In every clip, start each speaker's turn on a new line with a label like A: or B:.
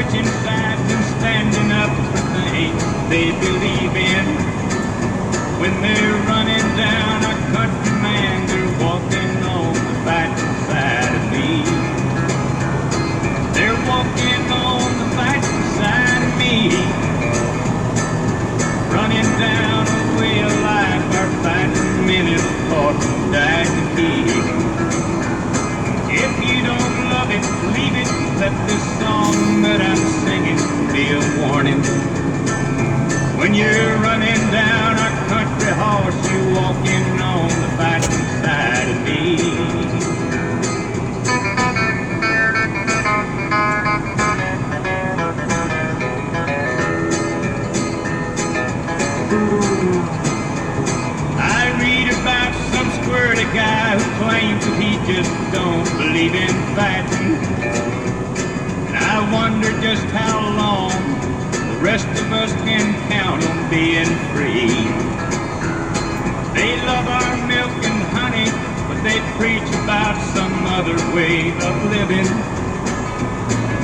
A: switching sides and standing up for things they believe in. When they're running down our country, man, they're walking on the fighting side of me. They're walking on the fighting side of me. Running down a way of life our fighting men have fought and died to keep. If you don't love it, leave it. Let this song that I'm singing be a warning. When you're running down our country horse, you're walking on the fighting side of me. I read about some squirty guy who claims that he just don't believe in fighting. And I wonder just how long the rest of us can count on being free. They love our milk and honey, but they preach about some other way of living.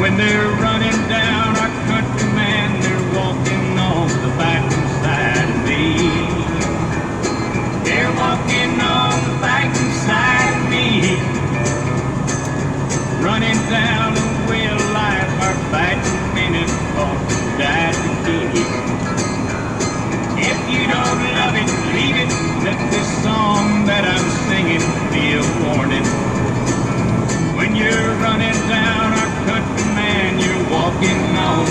A: When they're running down our country, man, they're walking on the fighting side of me. They're walking on the fighting side of me. Running down the way of life our fighting men have fought and died to keep. If you don't love it, leave it. Let this song that I'm singing be a warning. When you're running down our country, man, you're walking on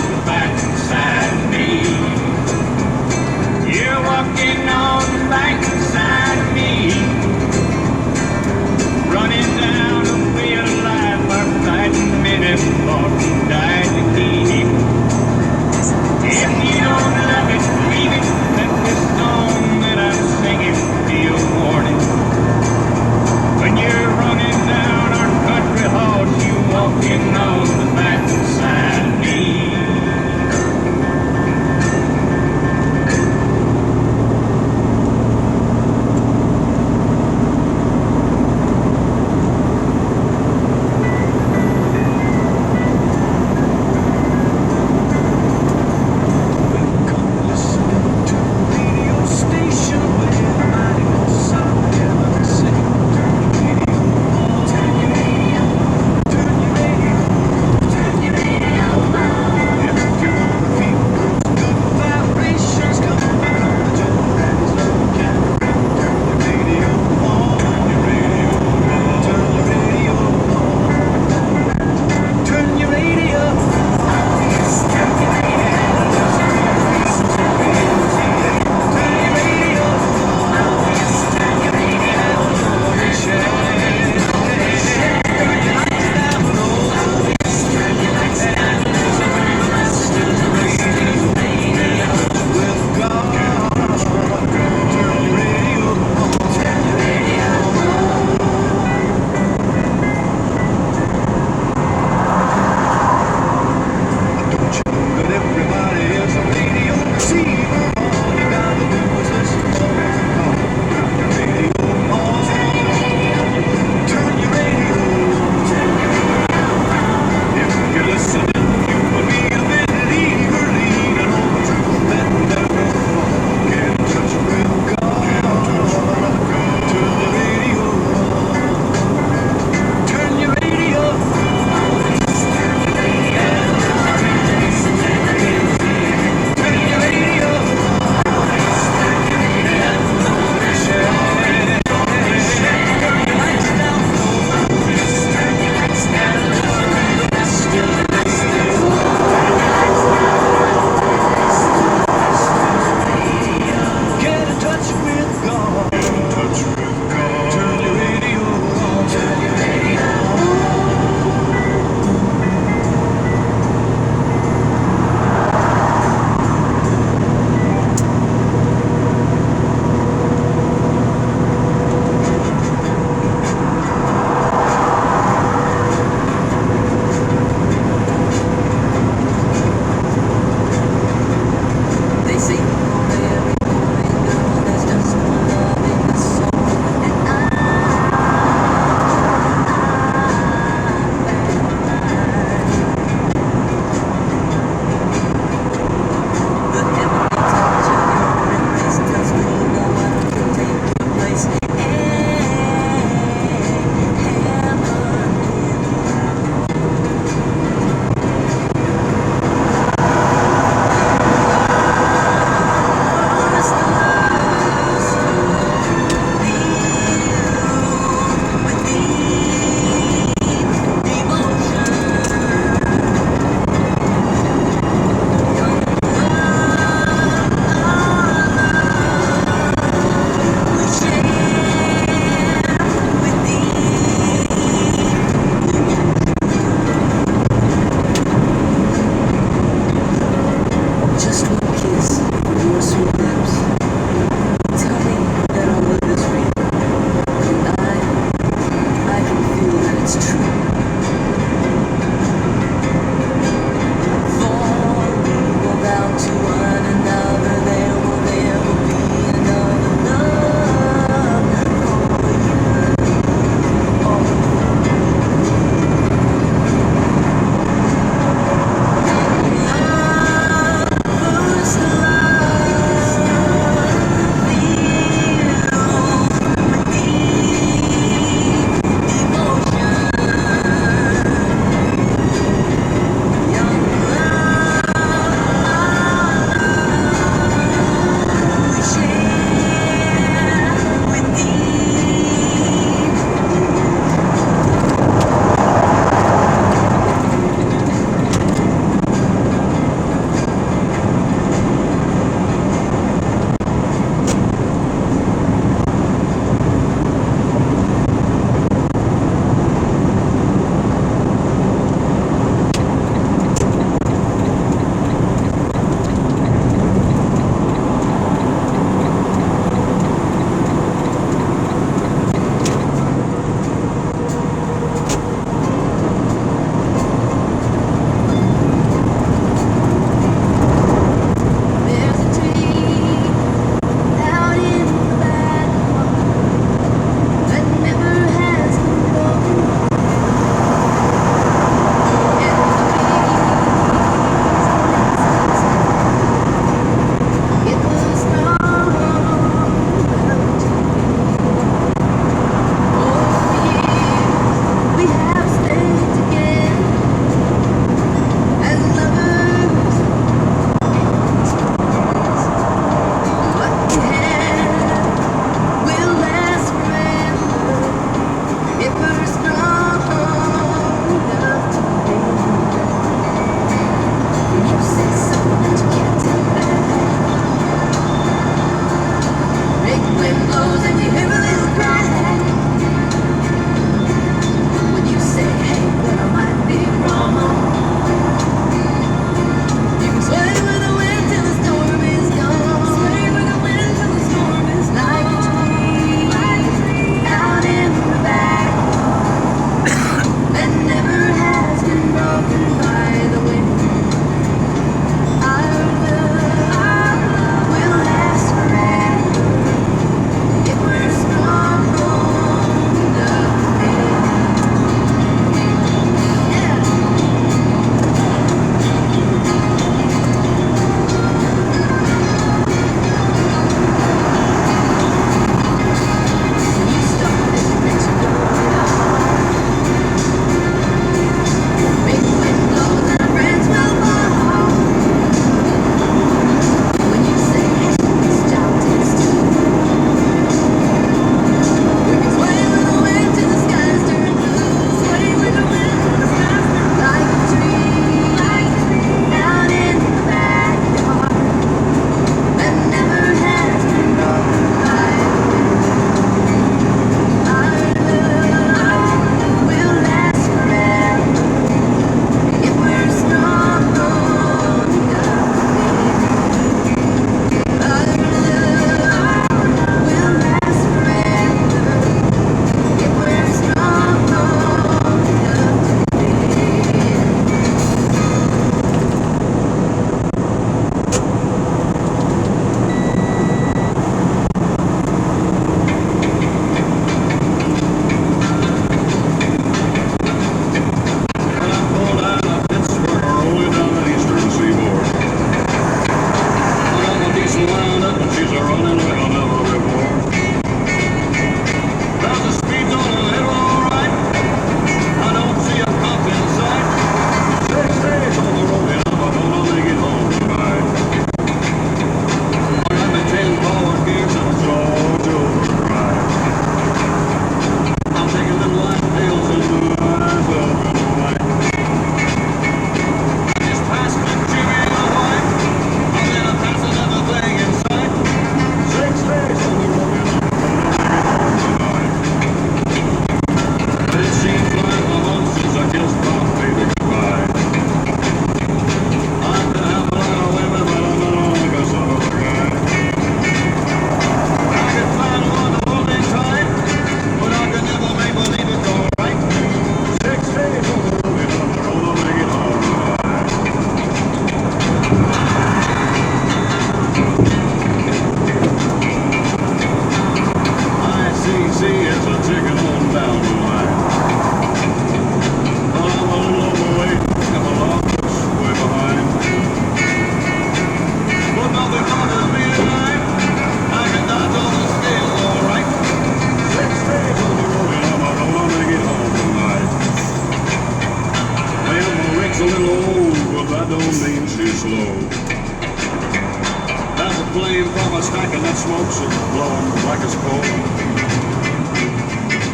B: smoke's blowing like it's cold.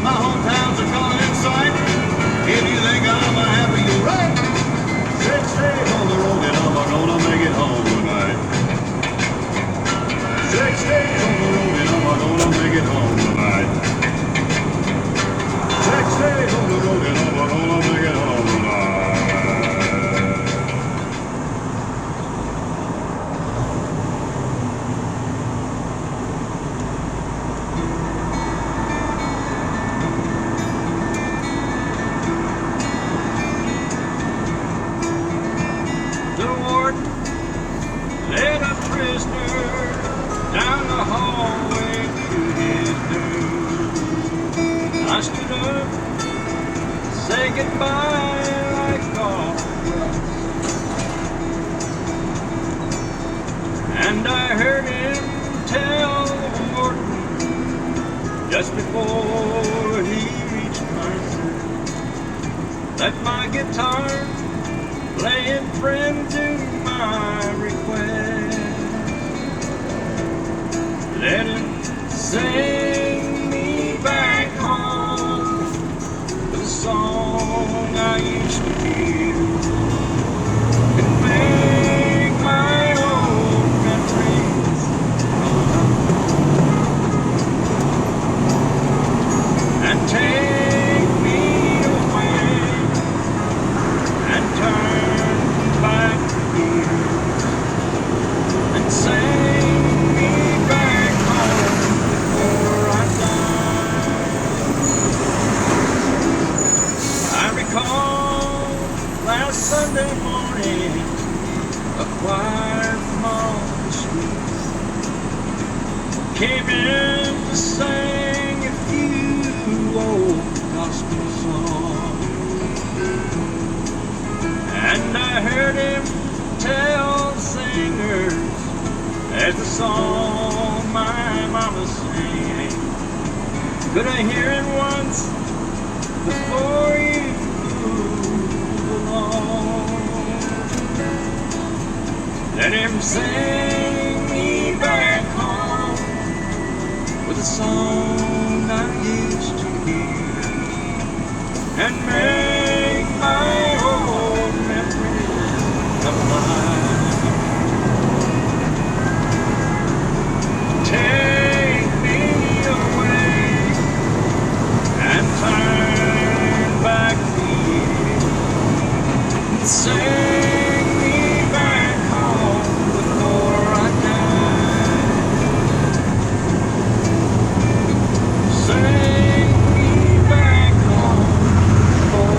B: My hometown's a calling in sight. If you think I'm happy, you're right. 6 days on the road and I'm gonna make it home tonight. 6 days on the road and I'm gonna make it home tonight. 6 days on the road and I'm gonna make it home tonight.
A: The warden led a prisoner down the hallway to his doom. I stood up, say goodbye like God was, and I heard him tell the warden just before he reached my cell, let my guitar playing friend to my request. Let him sing me back home the song I used to hear and make my own memories and take me away and turn back here and sing me back home before I die. I recall last Sunday morning, a choir from all the streets came in to sing a few old gospel songs. And I heard him tell the singers as the song my mama sang, could I hear it once before you move along? Let him sing me back home with a song I used to hear and make my old memories come alive. Take me away and turn back here and sing me back home before I die. Sing me back home before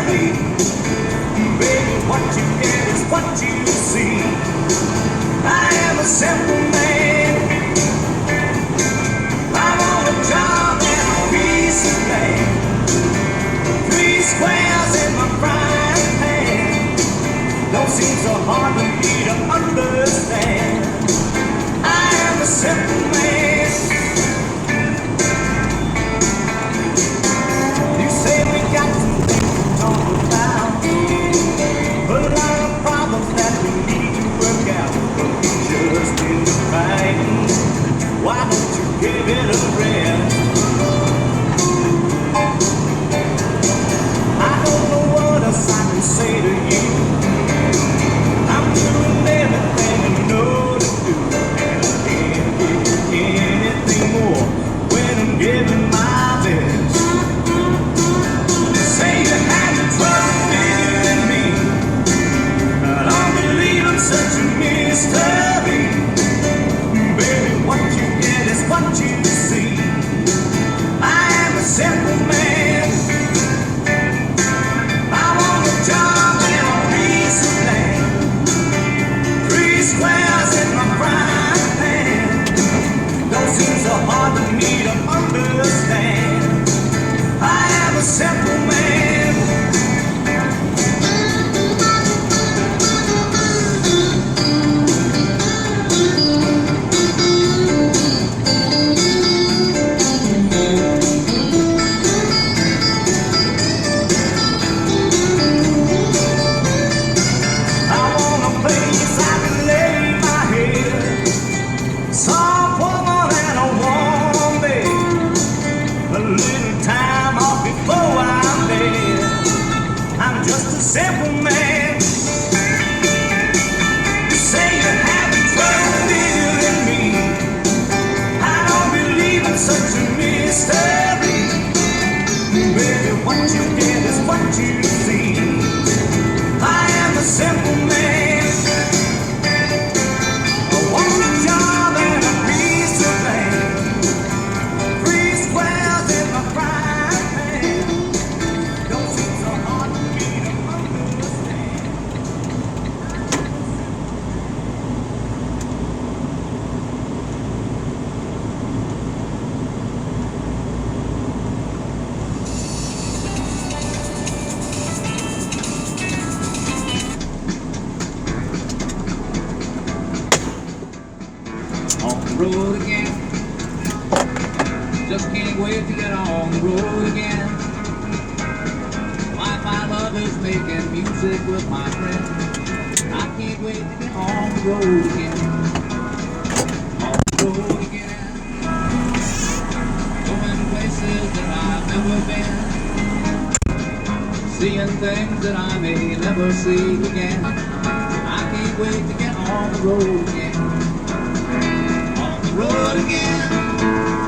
B: mystery. Baby, what you get is what you see. I am a simple man. I want a job and a piece of land. 3 squares in my frying pan. Don't seem so hard for me to understand. I am a simple man. You say we got some things to talk about, a lot of problems that we need to work out, but we just been fighting. Why don't you give it a rest? I don't know what else I can say to you. I'm doing everything I know to do, and I can't give you anything more when I'm giving my best. Say you had to trust bigger than me. I don't believe I'm such a mystery. Baby, what you get is what you see. I am a simple man. I want a job and a piece of land. 3 squares in my frying pan. Don't seem so hard for me to understand. I am a simple man. I want a place I can lay my head, soft woman and a warm bed, a little time off before I'm dead. I'm just a simple man. You say you haven't trouble bigger than me. I don't believe in such a mystery. Baby, what you get is what you see. I am a simple man. I want a job and a piece of land. 3 squares in my frying pan. Don't seem so hard for me to understand.
C: On the road again. Just can't wait to get on the road again. My love is making music with my friend. I can't wait to get on the road again. On the road again. Going places that I've never been. Seeing things that I may never see again. I can't wait to get on the road again. On the road again.